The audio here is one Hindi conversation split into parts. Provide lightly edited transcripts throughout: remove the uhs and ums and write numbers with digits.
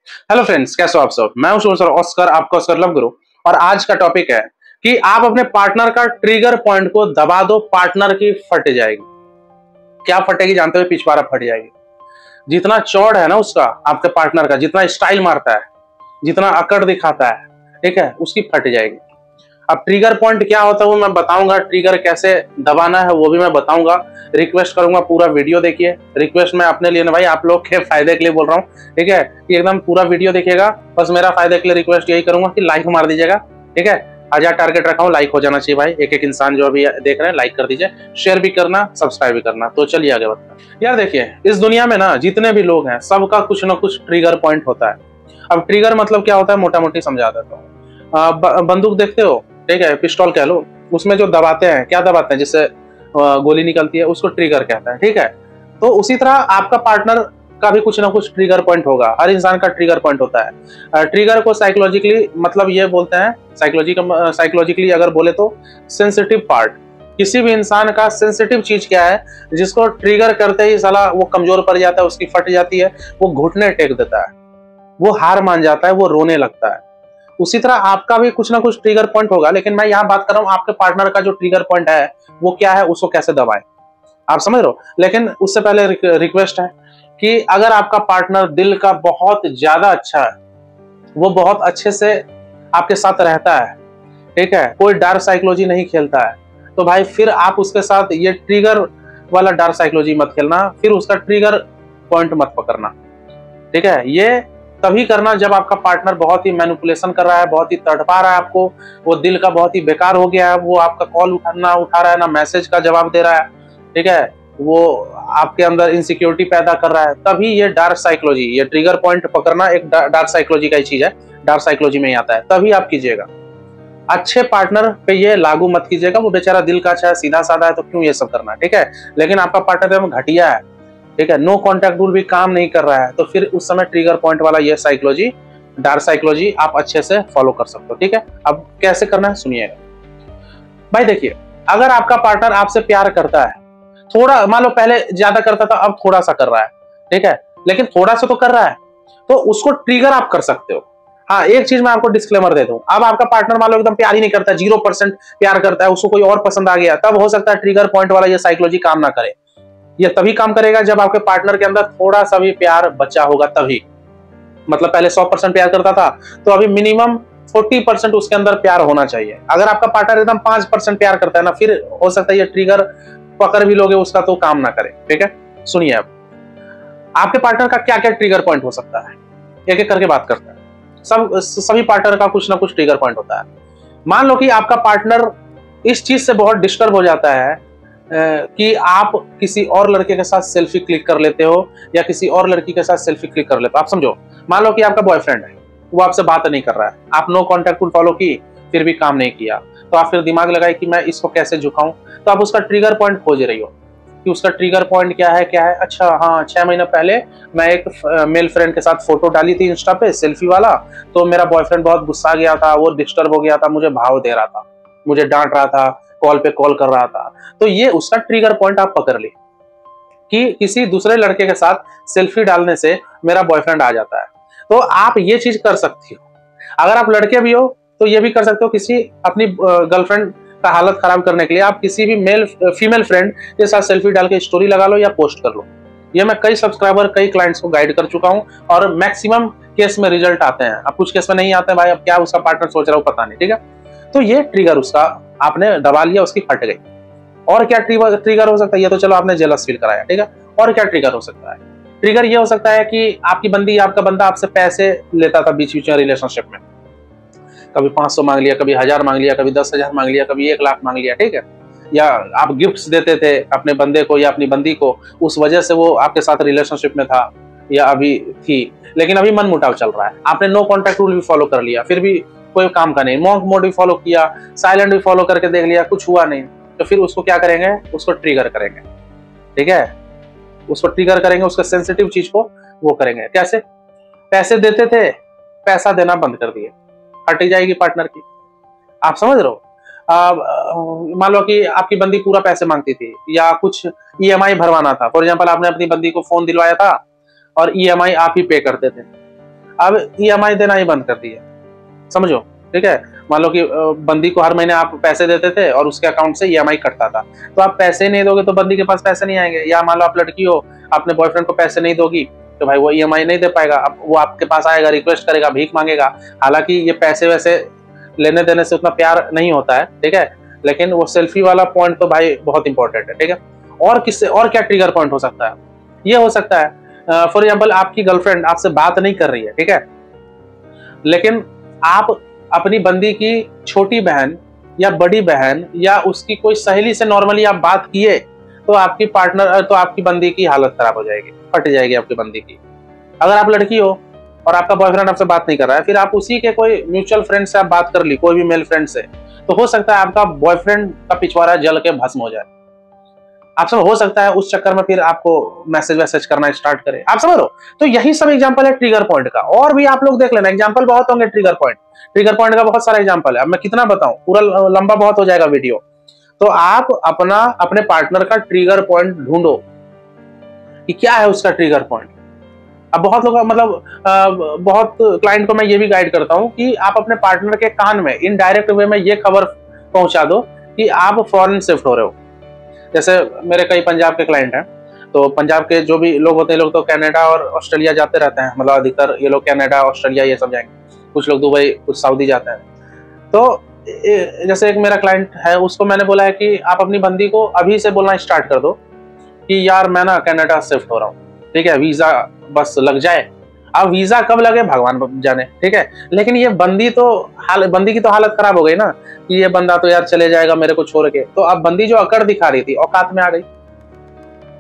हेलो फ्रेंड्स, कैसे हो आप सब। मैं हूं सर ऑस्कर, आपका ऑस्कर लव गुरु। और आज का टॉपिक है कि आप अपने पार्टनर का ट्रिगर पॉइंट को दबा दो, पार्टनर की फट जाएगी। क्या फटेगी जानते हुए? पिछवाड़ा फट जाएगी। जितना चौड़ है ना उसका, आपके पार्टनर का जितना स्टाइल मारता है, जितना अकड़ दिखाता है, ठीक है, उसकी फट जाएगी। अब ट्रिगर पॉइंट क्या होता है वो मैं बताऊंगा, ट्रिगर कैसे दबाना है वो भी मैं बताऊंगा। रिक्वेस्ट करूंगा पूरा वीडियो देखिए। रिक्वेस्ट मैं अपने लिए ना भाई, आप लोग के फायदे के लिए बोल रहा हूँ, ठीक है, कि एकदम पूरा वीडियो देखिएगा। बस मेरा फायदे के लिए रिक्वेस्ट यही करूंगा कि लाइक मार दीजिएगा, ठीक है। 1000 टारगेट रखा हूँ, लाइक हो जाना चाहिए भाई। एक एक इंसान जो अभी देख रहे हैं लाइक कर दीजिए, शेयर भी करना, सब्सक्राइब भी करना। तो चलिए आगे बढ़ते हैं। यार देखिए, इस दुनिया में ना जितने भी लोग हैं सबका कुछ ना कुछ ट्रिगर पॉइंट होता है। अब ट्रिगर मतलब क्या होता है, मोटा मोटी समझा देता हूँ। बंदूक देखते हो, ठीक है, पिस्टल कह लो, उसमें जो दबाते हैं, क्या दबाते हैं, जिससे गोली निकलती है, उसको ट्रिगर कहता है, ठीक है। तो उसी तरह आपका पार्टनर का भी कुछ ना कुछ ट्रिगर पॉइंट होगा। हर इंसान का ट्रिगर पॉइंट होता है। ट्रिगर को साइकोलॉजिकली मतलब ये बोलते हैं, साइकोलॉजिकली अगर बोले तो सेंसिटिव पार्ट। किसी भी इंसान का सेंसिटिव चीज क्या है जिसको ट्रिगर करते ही साला वो कमजोर पड़ जाता है, उसकी फट जाती है, वो घुटने टेक देता है, वो हार मान जाता है, वो रोने लगता है। उसी तरह आपका भी कुछ ना कुछ ट्रिगर पॉइंट होगा, लेकिन मैं यहाँ बात कर रहा हूँ आपके पार्टनर का जो ट्रिगर पॉइंट है वो क्या है, उसको कैसे दबाएं, आप समझ रहे हो। लेकिन उससे पहले रिक्वेस्ट है कि अगर आपका पार्टनर दिल का बहुत ज्यादा अच्छा है, वो बहुत अच्छे से आपके साथ रहता है, ठीक है, कोई डार्क साइकोलॉजी नहीं खेलता है, तो भाई फिर आप उसके साथ ये ट्रिगर वाला डार्क साइकोलॉजी मत खेलना, फिर उसका ट्रिगर पॉइंट मत पकड़ना, ठीक है। ये तभी करना जब आपका पार्टनर बहुत ही मैनिपुलेशन कर रहा है, बहुत ही तड़पा रहा है आपको, वो दिल का बहुत ही बेकार हो गया है, वो आपका कॉल उठा रहा है ना, मैसेज का जवाब दे रहा है, ठीक है, वो आपके अंदर इनसिक्योरिटी पैदा कर रहा है, तभी ये डार्क साइकोलॉजी, ये ट्रिगर पॉइंट पकड़ना एक डार्क साइकोलॉजी का ही चीज है, डार्क साइकोलॉजी में ही आता है, तभी आप कीजिएगा। अच्छे पार्टनर पे ये लागू मत कीजिएगा, वो बेचारा दिल का अच्छा है, सीधा साधा है, तो क्यों ये सब करना, ठीक है। लेकिन आपका पार्टनर एकदम घटिया है, ठीक है, नो कॉन्टैक्ट रूल भी काम नहीं कर रहा है, तो फिर उस समय ट्रिगर पॉइंट वाला ये साइकोलॉजी, डार्क साइकोलॉजी आप अच्छे से फॉलो कर सकते हो, ठीक है। अब कैसे करना है सुनिएगा भाई। देखिए, अगर आपका पार्टनर आपसे प्यार करता है, थोड़ा मान लो पहले ज्यादा करता था, अब थोड़ा सा कर रहा है, ठीक है, लेकिन थोड़ा सा तो कर रहा है, तो उसको ट्रिगर आप कर सकते हो। हाँ, एक चीज मैं आपको डिस्क्लेमर दे दूं, अब आपका पार्टनर मान लो एकदम प्यार ही नहीं करता, 0% प्यार करता है, उसको कोई और पसंद आ गया, तब हो सकता है ट्रिगर पॉइंट वाला ये साइकोलॉजी काम ना करे। ये तभी काम करेगा जब आपके पार्टनर के अंदर थोड़ा सा भी प्यार बचा होगा, तभी। मतलब पहले 100% प्यार करता था, तो अभी मिनिमम 40% उसके अंदर प्यार होना चाहिए। अगर आपका पार्टनर एकदम 5% प्यार करता है ना, फिर हो सकता है ये ट्रिगर पकड़ भी लोगे उसका तो काम ना करे, ठीक है। सुनिए, अब आपके पार्टनर का क्या क्या ट्रिगर पॉइंट हो सकता है, एक एक करके बात करते हैं। सभी पार्टनर का कुछ ना कुछ ट्रिगर पॉइंट होता है। मान लो कि आपका पार्टनर इस चीज से बहुत डिस्टर्ब हो जाता है कि आप किसी और लड़के के साथ सेल्फी क्लिक कर लेते हो, या किसी और लड़की के साथ सेल्फी क्लिक कर लेते हो। आप समझो, मान लो कि आपका बॉयफ्रेंड है, वो आपसे बात नहीं कर रहा है, आप नो कॉन्टैक्ट रूल फॉलो की, फिर भी काम नहीं किया, तो आप फिर दिमाग लगाए कि मैं इसको कैसे झुकाऊं, तो आप उसका ट्रिगर पॉइंट खोज रही हो कि उसका ट्रिगर पॉइंट क्या है, क्या है। अच्छा हाँ, 6 महीने पहले मैं एक मेल फ्रेंड के साथ फोटो डाली थी इंस्टा पे, सेल्फी वाला, तो मेरा बॉयफ्रेंड बहुत गुस्सा गया था, वो डिस्टर्ब हो गया था, मुझे भाव दे रहा था, मुझे डांट रहा था, कॉल पे कॉल कर रहा था। तो ये उसका ट्रिगर पॉइंट आप पकड़ ली कि किसी दूसरे लड़के के साथ सेल्फी डालने से मेरा बॉयफ्रेंड आ जाता है। तो आप ये चीज कर सकती हो। अगर आप लड़के भी हो तो ये भी कर सकते हो, किसी अपनी गर्लफ्रेंड का हालत खराब करने के लिए आप किसी भी फीमेल फ्रेंड के साथ सेल्फी डाल के स्टोरी लगा लो या पोस्ट कर लो। ये मैं कई सब्सक्राइबर, कई क्लाइंट्स को गाइड कर चुका हूं, और मैक्सिमम केस में रिजल्ट आते हैं। अब कुछ केस में नहीं आते हैं भाई, अब क्या उसका पार्टनर सोच रहा हो पता नहीं, ठीक है। तो ये ट्रिगर उसका आपने दबा लिया, उसकी फट गई। और क्या ट्रिगर हो सकता है, ये तो चलो आपने जेलस फील कराया, ठीक है। और क्या ट्रिगर हो सकता है? ट्रिगर ये हो सकता है कि आपकी बंदी, आपका बंदा आपसे पैसे लेता था बीच बीच में रिलेशनशिप में, कभी 500 मांग लिया, कभी 1000 मांग लिया, कभी 10,000 मांग लिया, कभी 1 लाख मांग लिया, ठीक है। या आप गिफ्ट्स देते थे अपने बंदे को या अपनी बंदी को, उस वजह से वो आपके साथ रिलेशनशिप में था या अभी थी, लेकिन अभी मन मुटाव चल रहा है। आपने नो कॉन्टैक्ट रूल भी फॉलो कर लिया, फिर भी कोई काम का नहीं, मॉन्क मोड भी फॉलो किया, साइलेंट भी फॉलो करके देख लिया, कुछ हुआ नहीं, तो फिर उसको क्या करेंगे, उसको ट्रिगर करेंगे, ठीक है। उसको ट्रिगर करेंगे, उसका सेंसिटिव चीज को वो करेंगे। कैसे? पैसे देते थे, पैसा देना बंद कर दिए, हट जाएगी पार्टनर की। आप समझ रहे हो? मान लो कि आपकी बंदी पूरा पैसे मांगती थी, या कुछ ईएमआई भरवाना था, फॉर एग्जांपल आपने अपनी बंदी को फोन दिलवाया था और ईएमआई आप ही पे करते थे। अब ईएमआई देना ही बंद कर दिया, समझो, ठीक है। मान लो कि बंदी को हर महीने आप पैसे देते थे और उसके अकाउंट से ईएमआई कटता था, तो आप पैसे नहीं दोगे तो बंदी के पास पैसे नहीं आएंगे। या मान लो आप लड़की हो, अपने बॉयफ्रेंड को पैसे नहीं दोगी तो भाई वो ईएमआई नहीं दे पाएगा, अब वो आपके पास आएगा, रिक्वेस्ट करेगा, भीख मांगेगा। हालांकि ये पैसे वैसे लेने देने से उतना प्यार नहीं होता है, ठीक है, लेकिन वो सेल्फी वाला पॉइंट तो भाई बहुत इंपॉर्टेंट है, ठीक है। और किससे और क्या ट्रिगर पॉइंट हो सकता है? ये हो सकता है फॉर एग्जाम्पल आपकी गर्लफ्रेंड आपसे बात नहीं कर रही है, ठीक है, लेकिन आप अपनी बंदी की छोटी बहन या बड़ी बहन या उसकी कोई सहेली से नॉर्मली आप बात किए तो आपकी बंदी की हालत खराब हो जाएगी, फट जाएगी आपकी बंदी की। अगर आप लड़की हो और आपका बॉयफ्रेंड आपसे बात नहीं कर रहा है, फिर आप उसी के कोई म्यूचुअल फ्रेंड से आप बात कर ली, कोई भी मेल फ्रेंड से, तो हो सकता है आपका बॉयफ्रेंड का पिछवाड़ा जल के भस्म हो जाए। आप समझ, हो सकता है उस चक्कर में फिर आपको मैसेज वैसेज करना स्टार्ट करे, आप समझ लो। तो यही सब एग्जांपल है ट्रिगर पॉइंट का। और भी आप लोग देख लेना, एग्जांपल बहुत होंगे ट्रिगर पॉइंट का बहुत सारा एग्जांपल है। अब मैं कितना बताऊं, पूरा लंबा बहुत हो जाएगा वीडियो। तो आप अपने पार्टनर का ट्रिगर पॉइंट ढूंढो कि क्या है उसका ट्रिगर पॉइंट। अब बहुत लोग बहुत क्लाइंट को मैं ये भी गाइड करता हूं कि आप अपने पार्टनर के कान में इनडायरेक्ट वे में ये खबर पहुंचा दो कि आप फॉरेन शिफ्ट हो रहे हो। जैसे मेरे कई पंजाब के क्लाइंट हैं, तो पंजाब के जो भी लोग होते हैं, लोग तो कनाडा और ऑस्ट्रेलिया जाते रहते हैं, मतलब अधिकतर ये लोग कनाडा ऑस्ट्रेलिया ये सब जाएंगे, कुछ लोग दुबई, कुछ सऊदी जाते हैं। तो जैसे एक मेरा क्लाइंट है, उसको मैंने बोला है कि आप अपनी बंदी को अभी से बोलना स्टार्ट कर दो कि यार मैं ना कनाडा शिफ्ट हो रहा हूँ, ठीक है, वीजा बस लग जाए। अब वीजा कब लगे भगवान जाने, ठीक है, लेकिन ये बंदी की तो हालत खराब हो गई ना कि ये बंदा तो यार चले जाएगा मेरे को छोड़ के। तो अब बंदी जो अकड़ दिखा रही थी औकात में आ गई,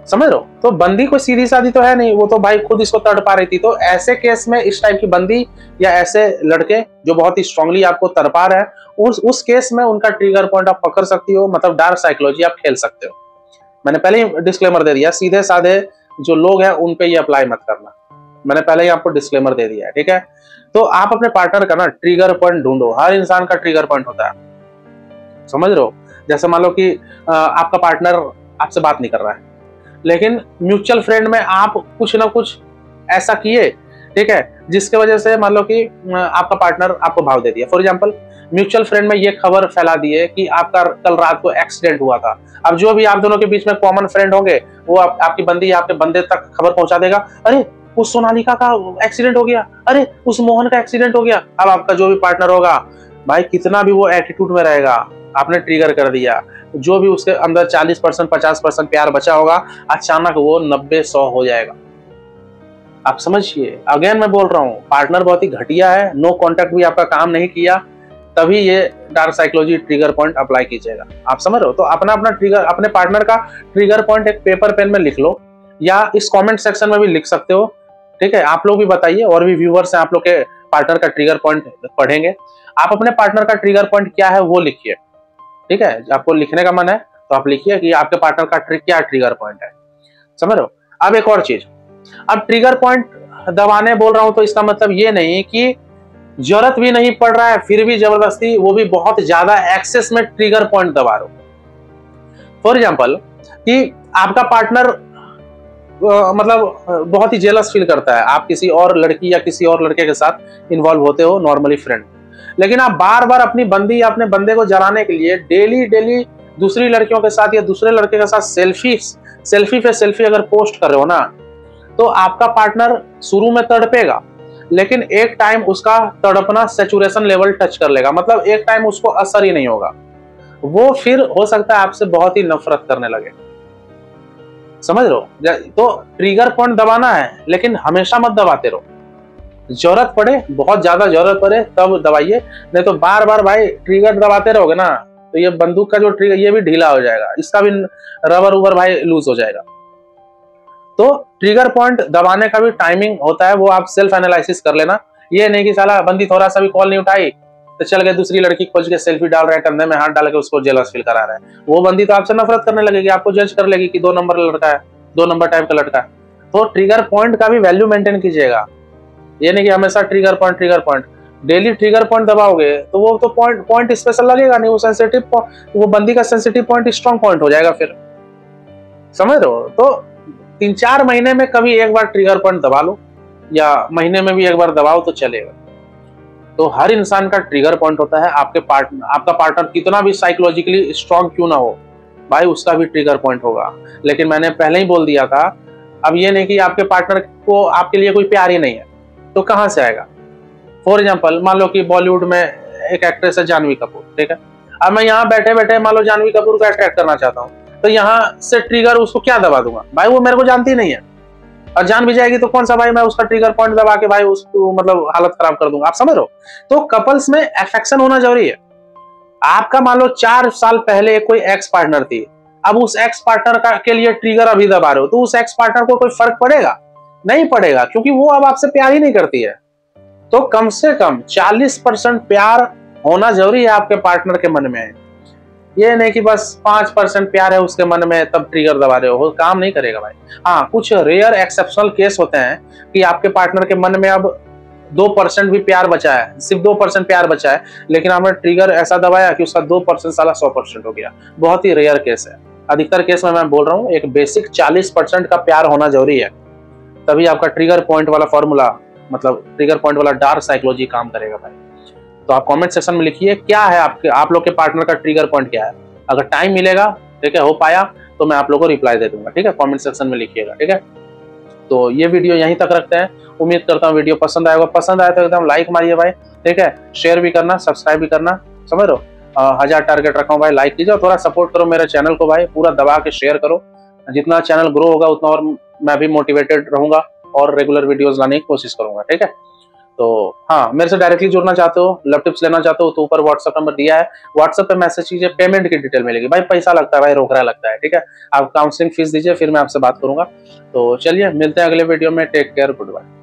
समझ लो। तो बंदी कोई सीधी सादी तो है नहीं, वो तो भाई खुद इसको तड़पा रही थी। तो ऐसे केस में इस टाइप की बंदी या ऐसे लड़के जो बहुत ही स्ट्रांगली आपको तड़पा रहे हैं, उस केस में उनका ट्रिगर पॉइंट आप पकड़ सकती हो, मतलब डार्क साइकोलॉजी आप खेल सकते हो। मैंने पहले ही डिस्क्लेमर दे दिया, सीधे साधे जो लोग हैं उन पे ये अप्लाई मत करना, मैंने पहले ही आपको डिस्क्लेमर दे दिया है, ठीक है। तो आप अपने पार्टनर का ना ट्रिगर पॉइंट ढूंढो। हर इंसान का ट्रिगर पॉइंट होता है, समझ रहे हो। जैसे मान लो कि आपका पार्टनर आपसे बात नहीं कर रहा है, लेकिन म्यूचुअल फ्रेंड में आप कुछ ना कुछ ऐसा किए, ठीक है, जिसके वजह से मान लो कि आपका पार्टनर आपको भाव दे दिया। फॉर एग्जांपल म्यूचुअल फ्रेंड में ये खबर फैला दी है कि आपका कल रात को एक्सीडेंट हुआ था। अब जो भी आप दोनों के बीच में कॉमन फ्रेंड होंगे वो आपकी बंदी आपके बंदे तक खबर पहुंचा देगा, अरे उस सोनालिका का एक्सीडेंट हो गया, अरे उस मोहन का एक्सीडेंट हो गया। अब आपका जो भी पार्टनर होगा भाई, कितना भी वो एटीट्यूड में रहेगा, आपने ट्रिगर कर दिया, जो भी उसके अंदर 40% 50% प्यार बचा होगा, अचानक वो 90-100 हो जाएगा। आप समझिए, अगेन मैं बोल रहा हूँ, पार्टनर बहुत ही घटिया है, नो कॉन्टेक्ट भी आपका काम नहीं किया, तभी ये dark psychology trigger point apply कीजिएगा। आप समझ रहे हो। तो अपना ट्रिगर, अपने पार्टनर का ट्रिगर पॉइंट एक पेपर पेन में लिख लो या इस कमेंट सेक्शन में भी लिख सकते हो, ठीक है। आप लोग भी बताइए, और भी व्यूअर्स हैं, आप लोग के पार्टनर का ट्रिगर पॉइंट पढ़ेंगे। आप अपने पार्टनर का ट्रिगर पॉइंट क्या है वो लिखिए, ठीक है। आपको लिखने का मन है तो आप लिखिए कि आपके पार्टनर का क्या ट्रिगर पॉइंट है, समझ रहे हो। अब एक और चीज, अब ट्रिगर पॉइंट दबाने बोल रहा हूं तो इसका मतलब ये नहीं कि जरूरत भी नहीं पड़ रहा है फिर भी जबरदस्ती, वो भी बहुत ज्यादा एक्सेस में ट्रिगर पॉइंट दबा रहे हो। फॉर एग्जाम्पल कि आपका पार्टनर मतलब बहुत ही जेलस फील करता है, आप किसी और लड़की या किसी और लड़के के साथ इन्वॉल्व होते हो, नॉर्मली फ्रेंड, लेकिन आप बार बार अपनी बंदी या अपने बंदे को जलाने के लिए डेली दूसरी लड़कियों के साथ या दूसरे लड़के के साथ सेल्फी पे सेल्फी अगर पोस्ट कर रहे हो ना, तो आपका पार्टनर शुरू में तड़पेगा, लेकिन एक टाइम उसका तड़पना सैचुरेशन लेवल टच कर लेगा, मतलब एक टाइम उसको असर ही नहीं होगा, वो फिर हो सकता है आपसे बहुत ही नफरत करने लगे, समझ रहे हो। तो ट्रिगर पॉइंट दबाना है, लेकिन हमेशा मत दबाते रहो, जरूरत पड़े, बहुत ज्यादा जरूरत पड़े तब दबाइए, नहीं तो बार बार भाई ट्रिगर दबाते रहोगे ना तो ये बंदूक का जो ट्रिगर ये भी ढीला हो जाएगा, इसका भी रबर उबर भाई लूज हो जाएगा। तो ट्रिगर पॉइंट दबाने का भी टाइमिंग होता है, वो आप सेल्फ एनालिसिस कर लेना। ये नहीं कि साला बंदी थोड़ा सा भी कॉल नहीं उठाई तो चल गए दूसरी लड़की खोज के सेल्फी डाल रहे हैं, कंधे में हाथ डाल के उसको जेलस फील करा रहे हैं, वो बंदी तो आपसे नफरत करने लगेगी, आपको जज कर लेगी कि 2 नंबर लड़का है, 2 नंबर टाइप का लड़का है। तो ट्रिगर पॉइंट का भी वैल्यू मेंटेन कीजिएगा, ये नहीं कि हमेशा trigger point daily trigger point दबाओगे तो वो तो पॉइंट स्पेशल लगेगा नहीं, वो सेंसिटिव, वो बंदी का सेंसिटिव पॉइंट स्ट्रॉन्ग पॉइंट हो जाएगा फिर, समझ रहे हो। तो 3-4 महीने में कभी एक बार ट्रिगर पॉइंट दबा लो, या महीने में भी एक बार दबाओ तो चलेगा। तो हर इंसान का ट्रिगर पॉइंट होता है। आपका पार्टनर कितना भी साइकोलॉजिकली स्ट्रांग क्यों ना हो भाई, उसका भी ट्रिगर पॉइंट होगा। लेकिन मैंने पहले ही बोल दिया था, अब ये नहीं कि आपके पार्टनर को आपके लिए कोई प्यार ही नहीं है तो कहां से आएगा। फॉर एग्जाम्पल, मान लो कि बॉलीवुड में एक एक्ट्रेस है जानवी कपूर, ठीक है। अब मैं यहाँ बैठे बैठे मान लो जानवी कपूर को अट्रैक्ट करना चाहता हूँ, तो यहाँ से ट्रिगर उसको क्या दबा दूंगा भाई, वो मेरे को जानती नहीं है और जान भी जाएगी तो कौन सा भाई मैं उसका ट्रिगर पॉइंट दबा के भाई उसको मतलब हालत खराब कर दूंगा। आप समझ रहे हो। तो कपल्स में अफेक्शन होना जरूरी है। आपका मान लो 4 साल पहले कोई एक्स पार्टनर थी, अब उस एक्स पार्टनर का के लिए ट्रिगर अभी दबा रहे हो, तो उस एक्स पार्टनर को कोई फर्क पड़ेगा? नहीं पड़ेगा, क्योंकि वो अब आपसे प्यार ही नहीं करती है। तो कम से कम 40% प्यार होना जरूरी है आपके पार्टनर के मन में। ये नहीं कि बस 5% प्यार है उसके मन में तब ट्रिगर दबा रहे हो, काम नहीं करेगा भाई। हाँ, कुछ रेयर एक्सेप्शनल केस होते हैं कि आपके पार्टनर के मन में अब 2% भी प्यार बचा है, सिर्फ 2% प्यार बचा है, लेकिन आपने ट्रिगर ऐसा दबाया कि उसका 2% साला 100% हो गया। बहुत ही रेयर केस है। अधिकतर केस में मैं बोल रहा हूँ एक बेसिक 40% का प्यार होना जरूरी है, तभी आपका ट्रिगर पॉइंट वाला फॉर्मूला, मतलब ट्रिगर पॉइंट वाला डार्क साइकोलॉजी काम करेगा भाई। तो आप कमेंट सेक्शन में लिखिए क्या है आप लोग के पार्टनर का ट्रिगर पॉइंट क्या है। अगर टाइम मिलेगा, ठीक है, हो पाया तो मैं आप लोगों को रिप्लाई दे दूंगा, ठीक है। कमेंट सेक्शन में लिखिएगा, ठीक है। तो ये वीडियो यहीं तक रखते हैं। उम्मीद करता हूँ वीडियो पसंद आएगा। पसंद आया तो एकदम लाइक मारिए भाई, ठीक है। शेयर भी करना, सब्सक्राइब भी करना, समझ लो। 1000 टारगेट रखा हूँ भाई, लाइक कीजिए और थोड़ा सपोर्ट करो मेरे चैनल को भाई, पूरा दबा के शेयर करो। जितना चैनल ग्रो होगा उतना और मैं भी मोटिवेटेड रहूंगा और रेगुलर वीडियोज लाने की कोशिश करूंगा, ठीक है। तो हाँ, मेरे से डायरेक्टली जुड़ना चाहते हो, लव टिप्स लेना चाहते हो, तो ऊपर व्हाट्सएप नंबर दिया है, व्हाट्सएप पे मैसेज कीजिए। पेमेंट की डिटेल मिलेगी भाई, पैसा लगता है भाई, रोकड़ा लगता है, ठीक है। आप काउंसलिंग फीस दीजिए, फिर मैं आपसे बात करूंगा। तो चलिए मिलते हैं अगले वीडियो में। Take care, good bye.